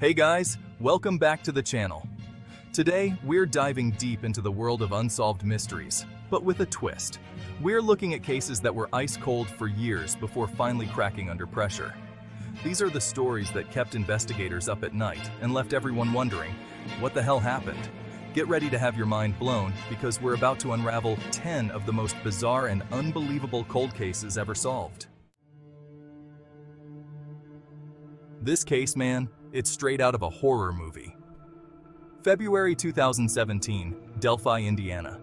Hey guys, welcome back to the channel. Today, we're diving deep into the world of unsolved mysteries, but with a twist. We're looking at cases that were ice cold for years before finally cracking under pressure. These are the stories that kept investigators up at night and left everyone wondering, what the hell happened? Get ready to have your mind blown because we're about to unravel 10 of the most bizarre and unbelievable cold cases ever solved. This case, man, it's straight out of a horror movie. February 2017, Delphi, Indiana.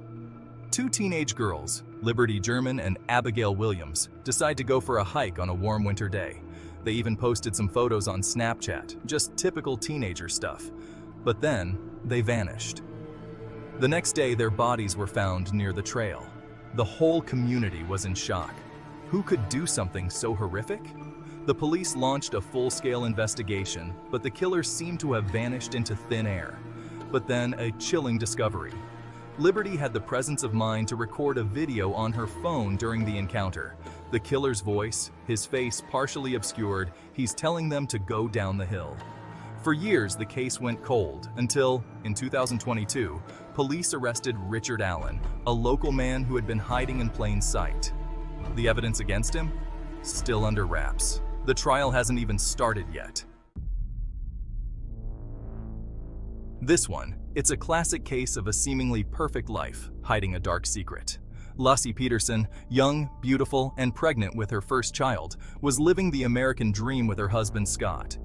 Two teenage girls, Liberty German and Abigail Williams, decide to go for a hike on a warm winter day. They even posted some photos on Snapchat, just typical teenager stuff. But then, they vanished. The next day, their bodies were found near the trail. The whole community was in shock. Who could do something so horrific? The police launched a full-scale investigation, but the killers seemed to have vanished into thin air. But then, a chilling discovery. Liberty had the presence of mind to record a video on her phone during the encounter. The killer's voice, his face partially obscured, he's telling them to go down the hill. For years, the case went cold until, in 2022, police arrested Richard Allen, a local man who had been hiding in plain sight. The evidence against him? Still under wraps. The trial hasn't even started yet. This one, it's a classic case of a seemingly perfect life hiding a dark secret. Laci Peterson, young, beautiful, and pregnant with her first child, was living the American dream with her husband Scott.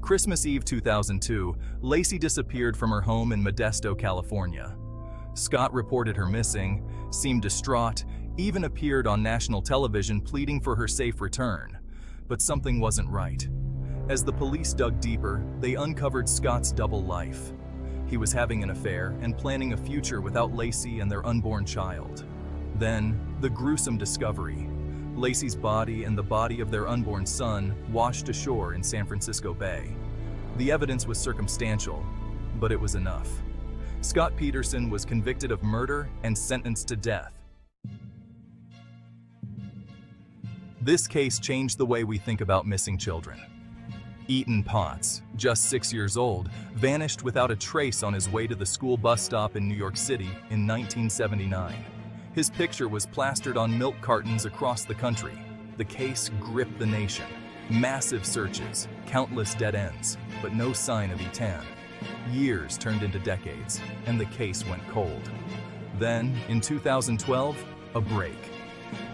Christmas Eve 2002, Laci disappeared from her home in Modesto, California. Scott reported her missing, seemed distraught, even appeared on national television pleading for her safe return. But something wasn't right. As the police dug deeper, they uncovered Scott's double life. He was having an affair and planning a future without Laci and their unborn child. Then, the gruesome discovery. Laci's body and the body of their unborn son washed ashore in San Francisco Bay. The evidence was circumstantial, but it was enough. Scott Peterson was convicted of murder and sentenced to death. This case changed the way we think about missing children. Etan Patz, just 6 years old, vanished without a trace on his way to the school bus stop in New York City in 1979. His picture was plastered on milk cartons across the country. The case gripped the nation. Massive searches, countless dead ends, but no sign of Etan. Years turned into decades, and the case went cold. Then, in 2012, a break.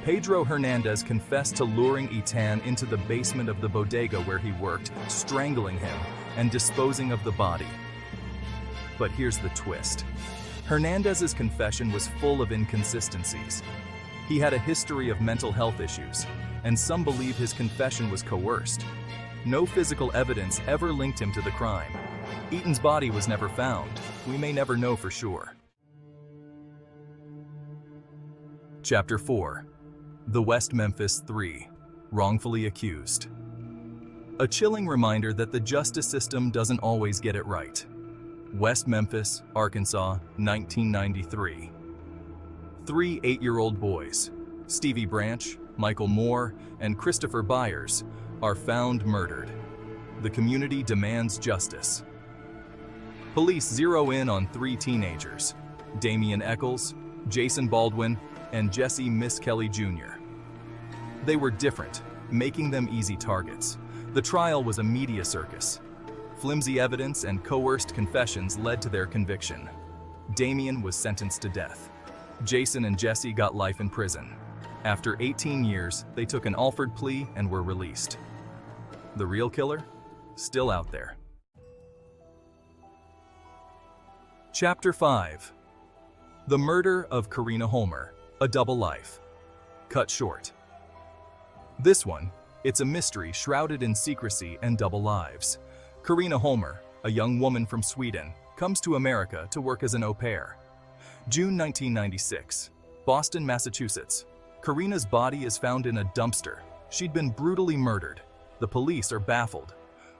Pedro Hernandez confessed to luring Etan into the basement of the bodega where he worked, strangling him, and disposing of the body. But here's the twist. Hernandez's confession was full of inconsistencies. He had a history of mental health issues, and some believe his confession was coerced. No physical evidence ever linked him to the crime. Etan's body was never found. We may never know for sure. Chapter 4. The West Memphis 3. Wrongfully Accused. A chilling reminder that the justice system doesn't always get it right. West Memphis, Arkansas, 1993. Three 8-year-old boys, Stevie Branch, Michael Moore, and Christopher Byers, are found murdered. The community demands justice. Police zero in on 3 teenagers, Damian Eccles, Jason Baldwin, and Jesse Miss Kelly Jr. They were different, making them easy targets. The trial was a media circus. Flimsy evidence and coerced confessions led to their conviction. Damian was sentenced to death. Jason and Jesse got life in prison. After 18 years, they took an Alford plea and were released. The real killer? Still out there. Chapter 5. The Murder of Karina Holmer, a Double Life. Cut short. This one, it's a mystery shrouded in secrecy and double lives. Karina Holmer, a young woman from Sweden, comes to America to work as an au pair. June 1996, Boston, Massachusetts. Karina's body is found in a dumpster. She'd been brutally murdered. The police are baffled.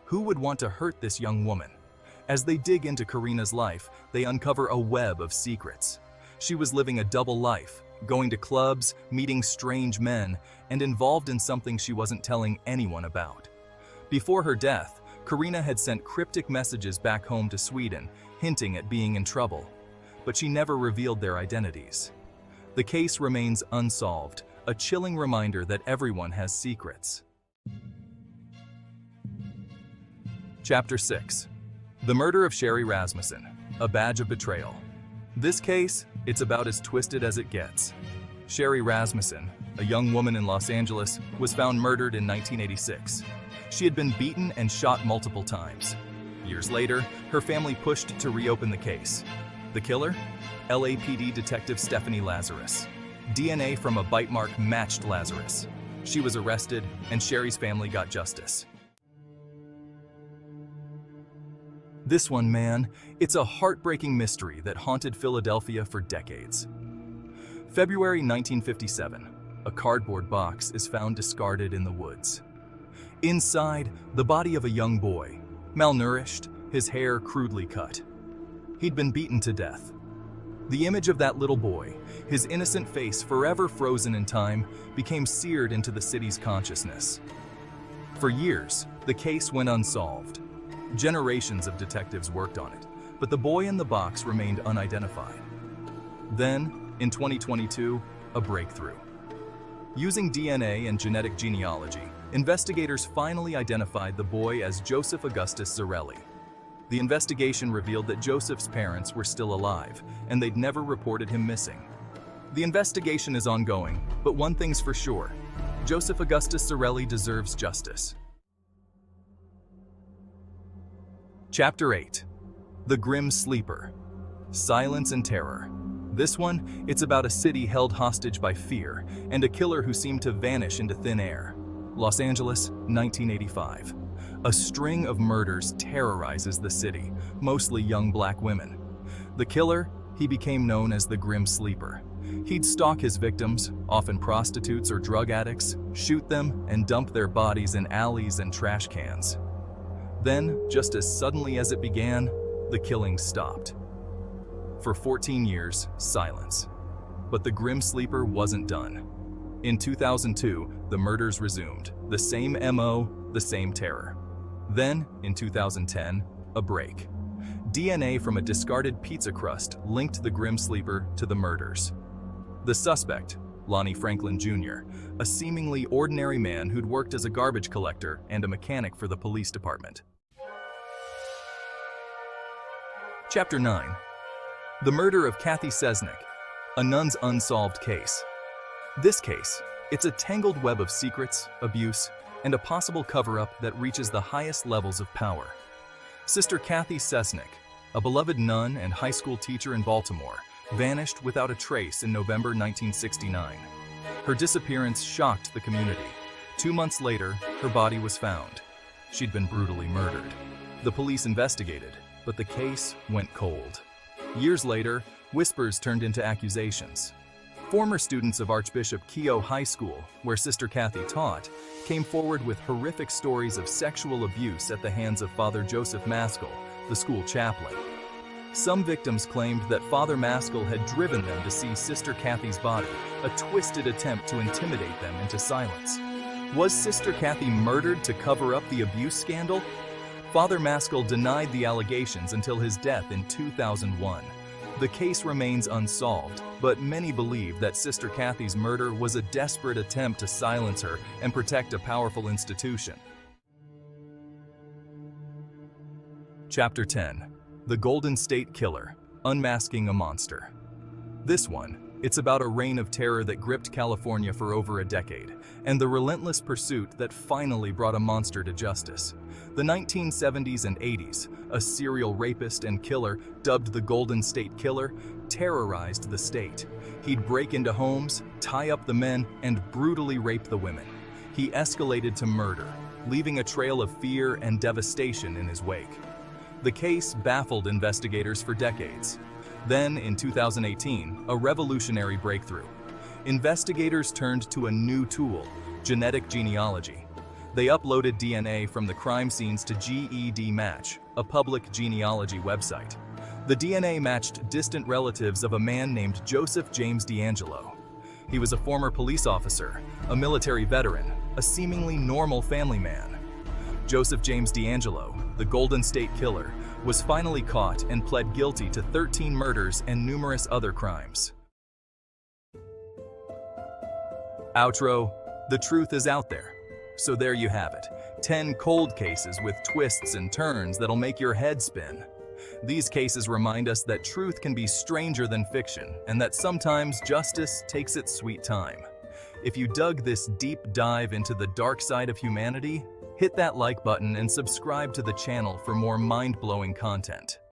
Who would want to hurt this young woman? As they dig into Karina's life, they uncover a web of secrets. She was living a double life, going to clubs, meeting strange men, and involved in something she wasn't telling anyone about. Before her death, Karina had sent cryptic messages back home to Sweden, hinting at being in trouble, but she never revealed their identities. The case remains unsolved, a chilling reminder that everyone has secrets. Chapter 6. The Murder of Sherri Rasmussen, a badge of betrayal. This case, it's about as twisted as it gets. Sherri Rasmussen, a young woman in Los Angeles, was found murdered in 1986. She had been beaten and shot multiple times. Years later, her family pushed to reopen the case. The killer? LAPD detective Stephanie Lazarus. DNA from a bite mark matched Lazarus. She was arrested, and Sherri's family got justice. This one, man, it's a heartbreaking mystery that haunted Philadelphia for decades. February 1957, a cardboard box is found discarded in the woods. Inside, the body of a young boy, malnourished, his hair crudely cut. He'd been beaten to death. The image of that little boy, his innocent face forever frozen in time, became seared into the city's consciousness. For years, the case went unsolved. Generations of detectives worked on it, but the boy in the box remained unidentified. Then, in 2022, a breakthrough. Using DNA and genetic genealogy, investigators finally identified the boy as Joseph Augustus Zarelli. The investigation revealed that Joseph's parents were still alive, and they'd never reported him missing. The investigation is ongoing, but one thing's for sure: Joseph Augustus Zarelli deserves justice. Chapter 8. The Grim Sleeper. Silence and Terror. This one, it's about a city held hostage by fear and a killer who seemed to vanish into thin air. Los Angeles, 1985. A string of murders terrorizes the city, mostly young black women. The killer, he became known as the Grim Sleeper. He'd stalk his victims, often prostitutes or drug addicts, shoot them, and dump their bodies in alleys and trash cans. Then, just as suddenly as it began, the killing stopped. For 14 years, silence. But the Grim Sleeper wasn't done. In 2002, the murders resumed. The same MO, the same terror. Then, in 2010, a break. DNA from a discarded pizza crust linked the Grim Sleeper to the murders. The suspect, Lonnie Franklin Jr., a seemingly ordinary man who'd worked as a garbage collector and a mechanic for the police department. Chapter 9. The Murder of Cathy Cesnik, a nun's unsolved case. This case, it's a tangled web of secrets, abuse, and a possible cover-up that reaches the highest levels of power. Sister Cathy Cesnik, a beloved nun and high school teacher in Baltimore, vanished without a trace in November 1969. Her disappearance shocked the community. 2 months later, her body was found. She'd been brutally murdered. The police investigated, but the case went cold. Years later, whispers turned into accusations. Former students of Archbishop Keough High School, where Sister Cathy taught, came forward with horrific stories of sexual abuse at the hands of Father Joseph Maskell, the school chaplain. Some victims claimed that Father Maskell had driven them to see Sister Cathy's body, a twisted attempt to intimidate them into silence. Was Sister Cathy murdered to cover up the abuse scandal? Father Maskell denied the allegations until his death in 2001. The case remains unsolved, but many believe that Sister Cathy's murder was a desperate attempt to silence her and protect a powerful institution. Chapter 10. The Golden State Killer, Unmasking a Monster. This one, it's about a reign of terror that gripped California for over a decade, and the relentless pursuit that finally brought a monster to justice. The 1970s and 80s, a serial rapist and killer, dubbed the Golden State Killer, terrorized the state. He'd break into homes, tie up the men, and brutally rape the women. He escalated to murder, leaving a trail of fear and devastation in his wake. The case baffled investigators for decades. Then, in 2018, a revolutionary breakthrough. Investigators turned to a new tool, genetic genealogy. They uploaded DNA from the crime scenes to GED Match, a public genealogy website. The DNA matched distant relatives of a man named Joseph James D'Angelo. He was a former police officer, a military veteran, a seemingly normal family man. Joseph James D'Angelo, the Golden State Killer, was finally caught and pled guilty to 13 murders and numerous other crimes. Outro: the truth is out there. So there you have it, 10 cold cases with twists and turns that'll make your head spin. These cases remind us that truth can be stranger than fiction, and that sometimes justice takes its sweet time. If you dug this deep dive into the dark side of humanity, hit that like button and subscribe to the channel for more mind-blowing content.